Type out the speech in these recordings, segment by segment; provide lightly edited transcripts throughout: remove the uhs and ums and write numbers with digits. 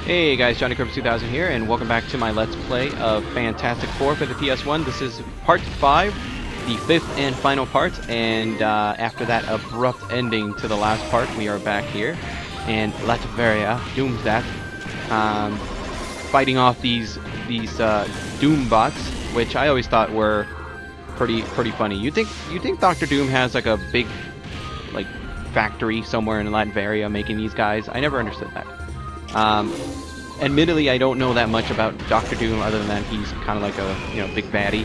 Hey guys, Johnny Curves 2000 here, and welcome back to my Let's Play of Fantastic Four for the PS1. This is part 5, the 5th and final part, and after that abrupt ending to the last part, we are back here in Latveria, Doomsdat, fighting off these Doom bots, which I always thought were pretty funny. You think Dr. Doom has like a big factory somewhere in Latveria making these guys? I never understood that. Admittedly, I don't know that much about Doctor Doom other than he's kind of like a big baddie,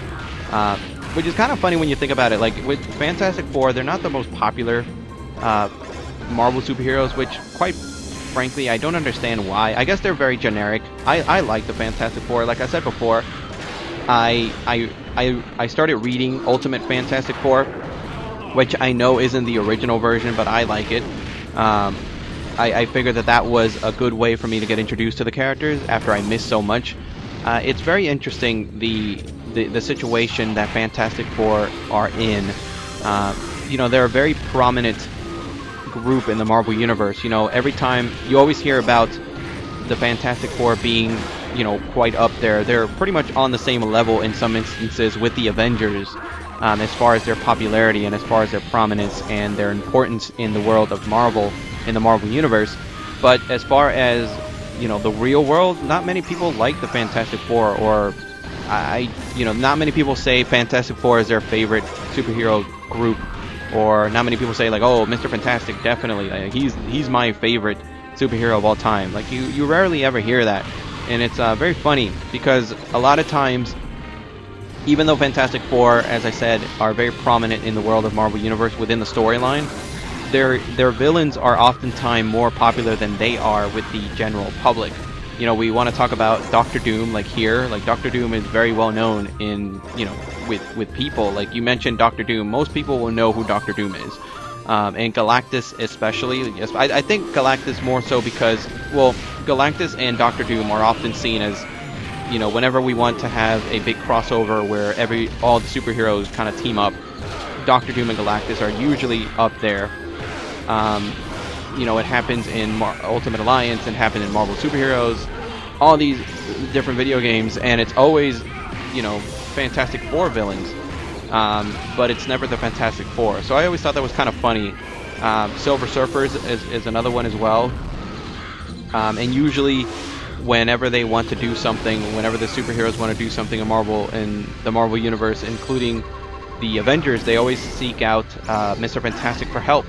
which is kind of funny when you think about it. Like with Fantastic Four, they're not the most popular Marvel superheroes, which quite frankly I don't understand why. I guess they're very generic. I like the Fantastic Four. Like I said before, I started reading Ultimate Fantastic Four, which I know isn't the original version, but I like it. I figured that was a good way for me to get introduced to the characters after I missed so much. It's very interesting the situation that Fantastic Four are in. They're a very prominent group in the Marvel Universe. Every time you always hear about the Fantastic Four being, quite up there. They're pretty much on the same level in some instances with the Avengers, as far as their popularity and as far as their prominence and their importance in the world of Marvel. In the Marvel Universe. But as far as the real world, not many people like the Fantastic Four, or not many people say Fantastic Four is their favorite superhero group, or not many people say like, oh, Mr. Fantastic, definitely, he's my favorite superhero of all time. Like you rarely ever hear that, and it's very funny because a lot of times, even though Fantastic Four, as I said, are very prominent in the world of Marvel Universe within the storyline, their villains are oftentimes more popular than they are with the general public. We want to talk about Doctor Doom, like here. Like Doctor Doom is very well known in with people. Like you mentioned Doctor Doom, most people will know who Doctor Doom is, and Galactus especially. Yes, I think Galactus more so because, well, Galactus and Doctor Doom are often seen as, whenever we want to have a big crossover where all the superheroes kind of team up, Doctor Doom and Galactus are usually up there. It happens in Ultimate Alliance, and happened in Marvel Superheroes, all these different video games, and it's always, Fantastic Four villains, but it's never the Fantastic Four. So I always thought that was kind of funny. Silver Surfers is another one as well, and usually whenever they want to do something, whenever the superheroes want to do something in the Marvel Universe, including the Avengers, they always seek out Mr. Fantastic for help,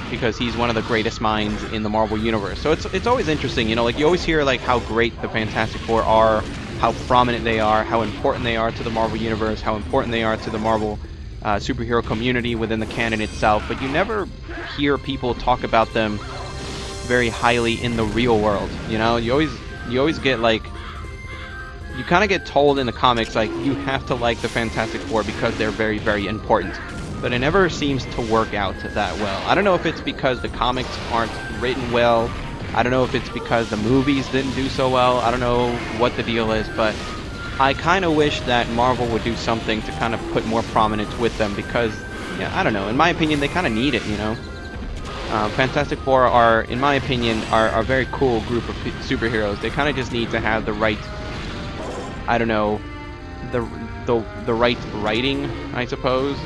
because he's one of the greatest minds in the Marvel Universe. So it's always interesting, like you always hear like how great the Fantastic Four are, how prominent they are, how important they are to the Marvel Universe, how important they are to the Marvel superhero community within the canon itself, but you never hear people talk about them very highly in the real world. You always get like, you kind of get told in the comics like you have to like the Fantastic Four because they're very, very important. But it never seems to work out that well. I don't know if it's because the comics aren't written well. I don't know if it's because the movies didn't do so well. I don't know what the deal is, but I kind of wish that Marvel would do something to kind of put more prominence with them, because, I don't know, in my opinion, they kind of need it, Fantastic Four are, in my opinion, are a very cool group of superheroes. They kind of just need to have the right, I don't know, the right writing, I suppose.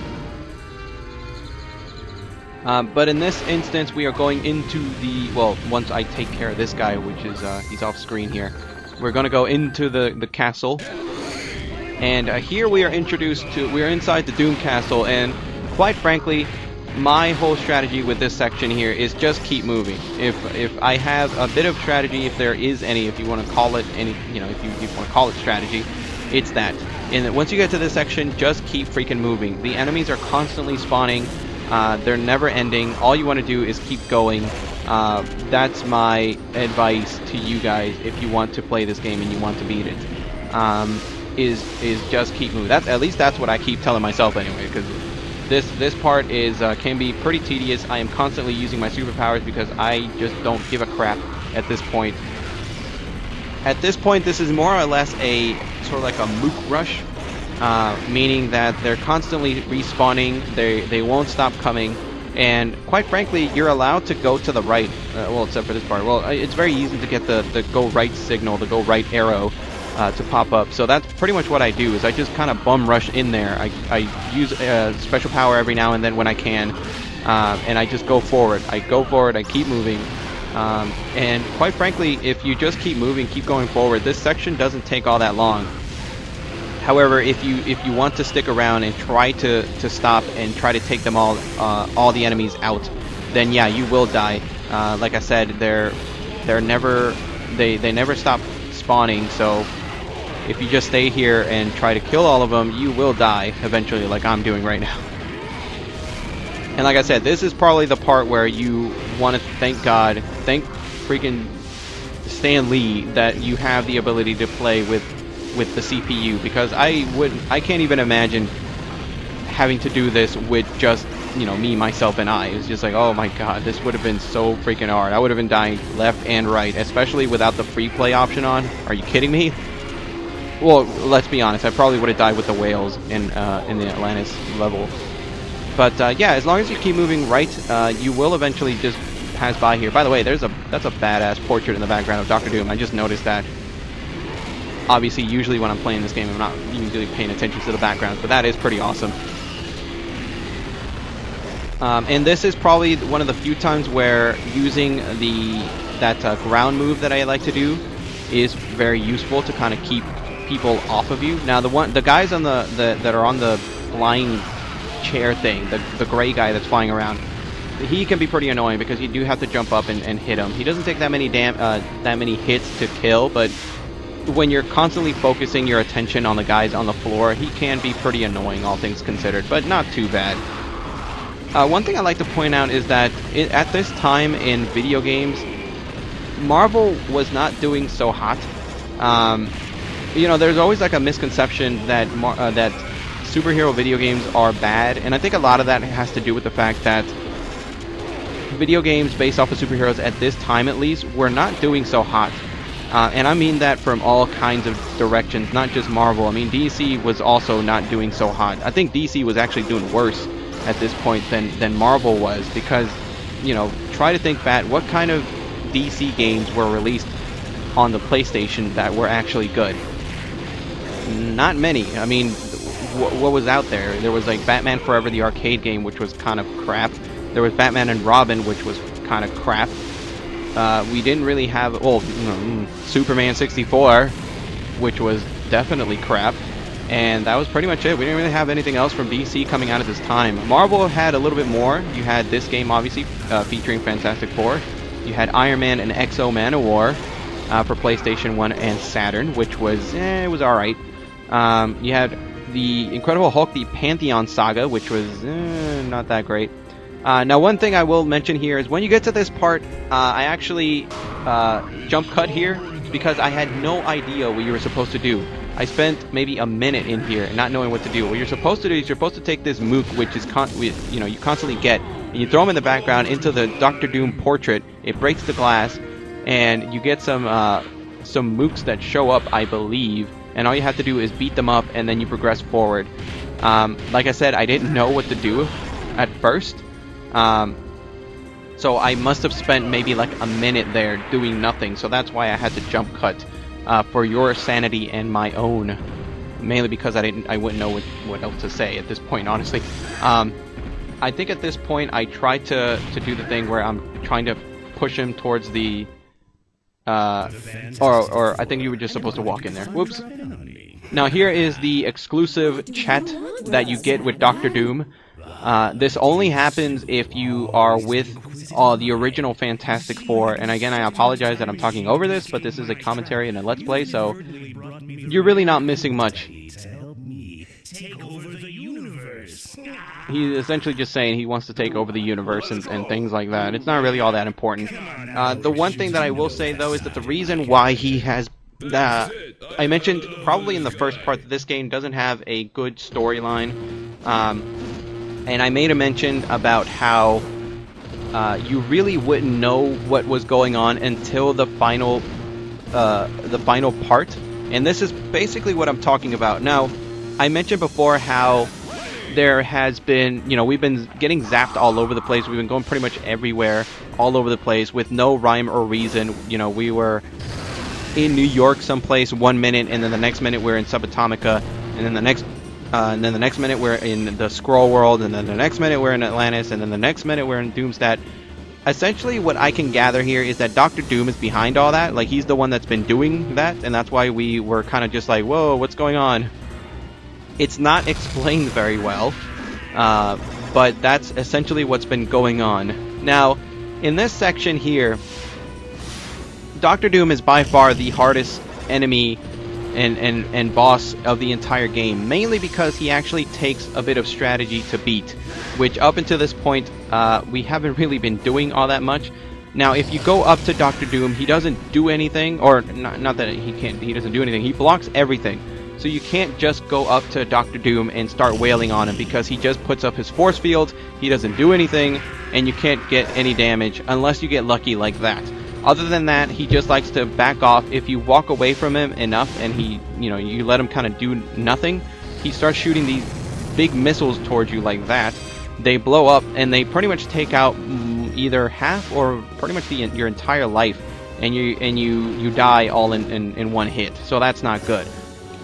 But in this instance, we are going into once I take care of this guy, which is, he's off screen here, we're going to go into the castle. And here we are inside the Doom Castle, and quite frankly, my whole strategy with this section here is just keep moving. If I have a bit of strategy, if there is any, if you want to call it any, if you want to call it strategy, it's that. And once you get to this section, just keep freaking moving. The enemies are constantly spawning. They're never ending. All you want to do is keep going. That's my advice to you guys if you want to play this game and you want to beat it. Is just keep moving. At least that's what I keep telling myself anyway, because this part can be pretty tedious. I am constantly using my superpowers because I just don't give a crap at this point. At this point, this is more or less a sort of like a mook rush. Meaning that they're constantly respawning, they won't stop coming, And quite frankly, you're allowed to go to the right, well, except for this part. Well, it's very easy to get the go right signal, the go right arrow to pop up. So that's pretty much what I do, is I just kind of bum rush in there. I use special power every now and then when I can, and I just go forward. I go forward, I keep moving. And quite frankly, if you just keep moving, keep going forward, this section doesn't take all that long. However, if you want to stick around and try to stop and try to take them all the enemies out, then yeah, you will die. Like I said, they never stop spawning. So if you just stay here and try to kill all of them, you will die eventually, like I'm doing right now. And like I said, this is probably the part where you want to thank God, thank freaking Stan Lee that you have the ability to play with the CPU, because I can't even imagine having to do this with just, you know, me, myself, and I. It's just like, oh my god, this would have been so freaking hard. I would have been dying left and right, especially without the free play option on. Are you kidding me? Well, let's be honest, I probably would have died with the whales in the Atlantis level. But yeah, as long as you keep moving right, you will eventually just pass by here. By the way, that's a badass portrait in the background of Dr. Doom. I just noticed that. Obviously, usually when I'm playing this game, I'm not usually paying attention to the backgrounds, but that is pretty awesome. And this is probably one of the few times where using that ground move that I like to do is very useful to kind of keep people off of you. Now, the guys on that are on the flying chair thing, the gray guy that's flying around, he can be pretty annoying because you do have to jump up and hit him. He doesn't take that many hits to kill, but when you're constantly focusing your attention on the guys on the floor, he can be pretty annoying, all things considered, but not too bad. One thing I like to point out is that at this time in video games, Marvel was not doing so hot. You know, there's always like a misconception that that superhero video games are bad, and I think a lot of that has to do with the fact that video games based off of superheroes at this time, at least, were not doing so hot. And I mean that from all kinds of directions, not just Marvel. I mean, DC was also not doing so hot. I think DC was actually doing worse at this point than Marvel was, because, you know, try to think back, what kind of DC games were released on the PlayStation that were actually good? Not many. I mean, what was out there? There was like Batman Forever, the arcade game, which was kind of crap. There was Batman and Robin, which was kind of crap. We didn't really have, well, Superman 64, which was definitely crap, and that was pretty much it. We didn't really have anything else from DC coming out at this time. Marvel had a little bit more. You had this game, obviously, featuring Fantastic Four. You had Iron Man and X-O Manowar for PlayStation 1 and Saturn, which was, it was alright. You had the Incredible Hulk, the Pantheon Saga, which was not that great. Now, one thing I will mention here is when you get to this part, I actually jump cut here because I had no idea what you were supposed to do. I spent maybe a minute in here not knowing what to do. What you're supposed to do is you're supposed to take this mook, which is you constantly get, and you throw him in the background into the Dr. Doom portrait. It breaks the glass, and you get some mooks that show up, I believe. And all you have to do is beat them up, and then you progress forward. Like I said, I didn't know what to do at first. So I must have spent maybe like a minute there doing nothing, so that's why I had to jump cut for your sanity and my own, mainly because I wouldn't know what else to say at this point, honestly. I think at this point I tried to do the thing where I'm trying to push him towards the or I think you were just supposed to walk in there. Whoops. Now here is the exclusive chat that you get with Dr. Doom. This only happens if you are with the original Fantastic Four, and again, I apologize that I'm talking over this, but this is a commentary and a Let's Play, so you're really not missing much. He's essentially just saying he wants to take over the universe and things like that. It's not really all that important. The one thing that I will say, though, is that the reason why he has... I mentioned probably in the first part that this game doesn't have a good storyline. And I made a mention about how you really wouldn't know what was going on until the final part. And this is basically what I'm talking about. Now, I mentioned before how there has been, you know, we've been getting zapped all over the place. We've been going pretty much everywhere, all over the place, with no rhyme or reason. You know, we were in New York someplace 1 minute, and then the next minute we're in Subatomica, and then the next minute we're in the Scroll World, and then the next minute we're in Atlantis, and then the next minute we're in Doomstat. Essentially, what I can gather here is that Dr. Doom is behind all that. Like, he's the one that's been doing that, and that's why we were kind of just like, whoa, what's going on? It's not explained very well, but that's essentially what's been going on. Now, in this section here, Dr. Doom is by far the hardest enemy and boss of the entire game, mainly because he actually takes a bit of strategy to beat, which up until this point we haven't really been doing all that much. Now, if you go up to Dr. Doom, he doesn't do anything, or not that he doesn't do anything, he blocks everything. So you can't just go up to Dr. Doom and start wailing on him, because he just puts up his force field, he doesn't do anything, and you can't get any damage unless you get lucky like that. Other than that, he just likes to back off. If you walk away from him enough and he, you know, you let him kind of do nothing, he starts shooting these big missiles towards you like that. They blow up and they pretty much take out either half or pretty much your entire life, and you die all in one hit. So that's not good.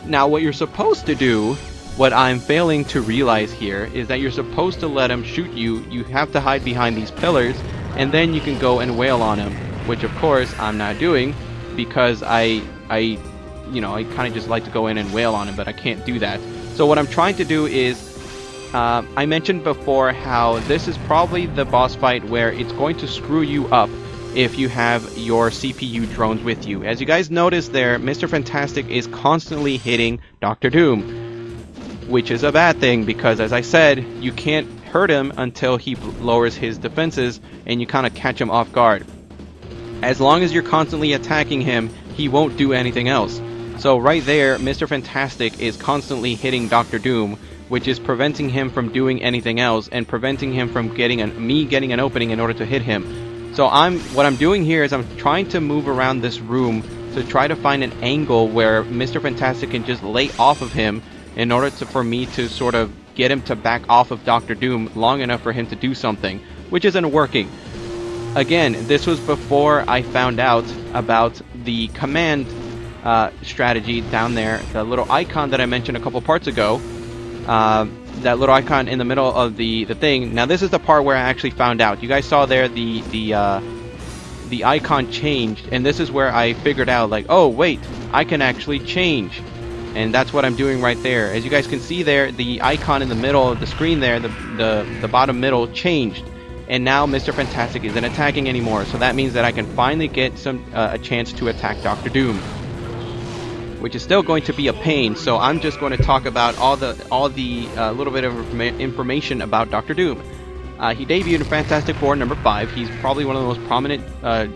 Now, what you're supposed to do, what I'm failing to realize here, is that you're supposed to let him shoot you. You have to hide behind these pillars, and then you can go and wail on him. Which of course I'm not doing, because I kind of just like to go in and wail on him, but I can't do that. So what I'm trying to do is, I mentioned before how this is probably the boss fight where it's going to screw you up if you have your CPU drones with you. As you guys notice there, Mr. Fantastic is constantly hitting Dr. Doom, which is a bad thing, because as I said, you can't hurt him until he lowers his defenses and you kind of catch him off guard. As long as you're constantly attacking him, he won't do anything else. So right there, Mr. Fantastic is constantly hitting Dr. Doom, which is preventing him from doing anything else and preventing him from me getting an opening in order to hit him. So what I'm doing here is I'm trying to move around this room to try to find an angle where Mr. Fantastic can just lay off of him in order for me to sort of get him to back off of Dr. Doom long enough for him to do something, which isn't working. Again, this was before I found out about the command strategy down there, the little icon that I mentioned a couple parts ago, that little icon in the middle of the thing. Now this is the part where I actually found out. You guys saw there the icon changed, and this is where I figured out, like, oh wait, I can actually change. And that's what I'm doing right there. As you guys can see there, the icon in the middle of the screen there, the bottom middle changed. And now Mr. Fantastic isn't attacking anymore, so that means that I can finally get a chance to attack Dr. Doom, which is still going to be a pain. So I'm just going to talk about all the little bit of information about Dr. Doom. He debuted in Fantastic Four #5. He's probably one of the most prominent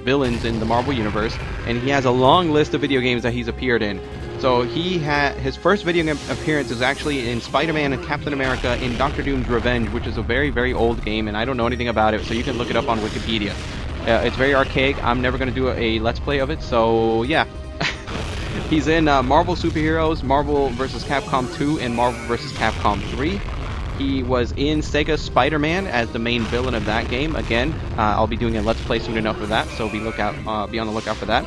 villains in the Marvel Universe, and he has a long list of video games that he's appeared in. So his first video game appearance is actually in Spider-Man and Captain America in Dr. Doom's Revenge, which is a very, very old game, and I don't know anything about it, so you can look it up on Wikipedia. It's very archaic. I'm never going to do a Let's Play of it, so yeah. He's in Marvel Superheroes, Marvel vs. Capcom 2, and Marvel vs. Capcom 3. He was in Sega Spider-Man as the main villain of that game. Again, I'll be doing a Let's Play soon enough for that, so be on the lookout for that.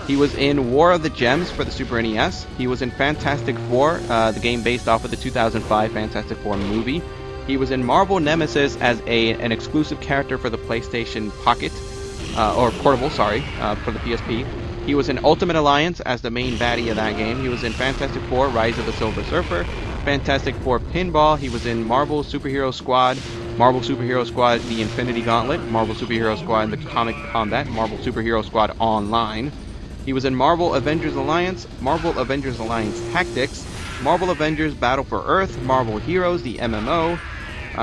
He was in War of the Gems for the Super NES. He was in Fantastic Four, the game based off of the 2005 Fantastic Four movie. He was in Marvel Nemesis as an exclusive character for the PlayStation Pocket, or Portable, sorry, for the PSP. He was in Ultimate Alliance as the main baddie of that game. He was in Fantastic Four, Rise of the Silver Surfer, Fantastic Four Pinball. He was in Marvel Superhero Squad, Marvel Superhero Squad The Infinity Gauntlet, Marvel Superhero Squad The Comic Combat, Marvel Superhero Squad Online. He was in Marvel Avengers Alliance, Marvel Avengers Alliance Tactics, Marvel Avengers Battle for Earth, Marvel Heroes, the MMO.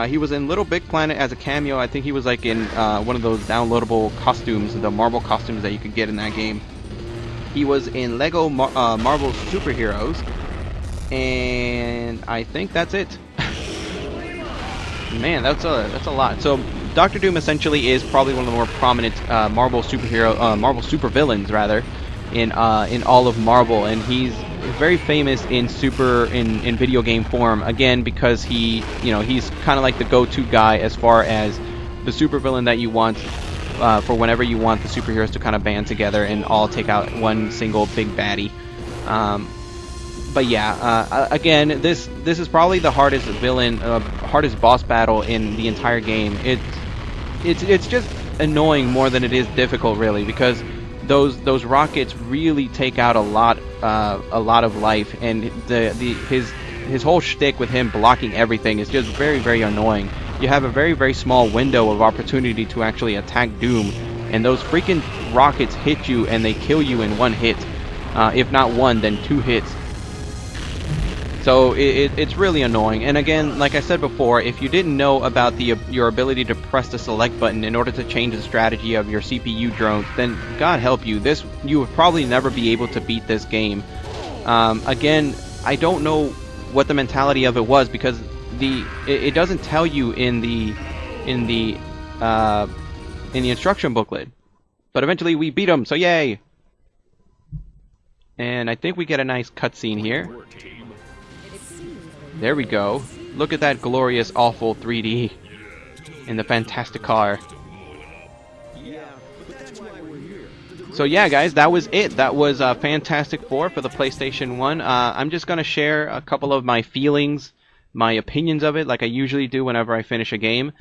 He was in Little Big Planet as a cameo. I think he was like in one of those downloadable costumes, the Marvel costumes that you could get in that game. He was in Lego Marvel Superheroes, and I think that's it. Man, that's a lot. So Dr. Doom essentially is probably one of the more prominent Marvel supervillains rather in all of Marvel, and very famous in video game form, again because he's kind of like the go-to guy as far as the supervillain that you want for whenever you want the superheroes to kind of band together and all take out one single big baddie. But yeah, again, this is probably the hardest hardest boss battle in the entire game. It's just annoying more than it is difficult, really, because those rockets really take out a lot of life, and his whole shtick with him blocking everything is just very, very annoying. You have a very, very small window of opportunity to actually attack Doom, and those freaking rockets hit you and they kill you in one hit, if not one, then 2 hits. So it's really annoying. And again, like I said before, if you didn't know about your ability to press the select button in order to change the strategy of your CPU drones, then God help you, you would probably never be able to beat this game. Again, I don't know what the mentality of it was, because it doesn't tell you in the instruction booklet. But eventually we beat him, so yay! And I think we get a nice cutscene here. There we go. Look at that glorious, awful 3D in the fantastic car. So yeah, guys, that was it. That was Fantastic Four for the PlayStation 1. I'm just going to share a couple of my feelings, my opinions of it, like I usually do whenever I finish a game.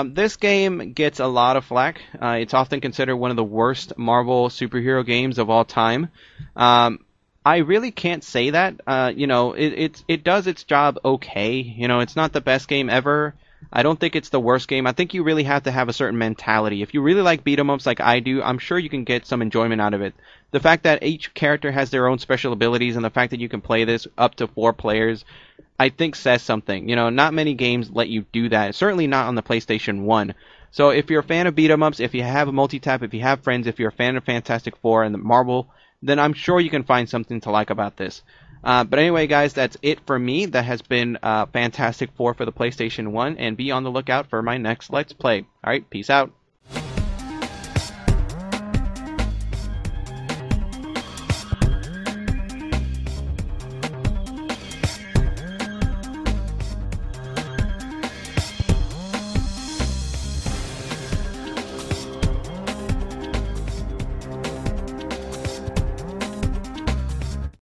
This game gets a lot of flack. It's often considered one of the worst Marvel superhero games of all time. I really can't say that. It does its job okay. It's not the best game ever. I don't think it's the worst game. I think you really have to have a certain mentality. If you really like beat-em-ups like I do, I'm sure you can get some enjoyment out of it. The fact that each character has their own special abilities, and the fact that you can play this up to 4 players, I think says something. Not many games let you do that. Certainly not on the PlayStation 1. So if you're a fan of beat-em-ups, if you have a multi-tap, if you have friends, if you're a fan of Fantastic Four and the Marvel, then I'm sure you can find something to like about this. But anyway, guys, that's it for me. That has been Fantastic Four for the PlayStation 1, and be on the lookout for my next Let's Play. Alright, peace out.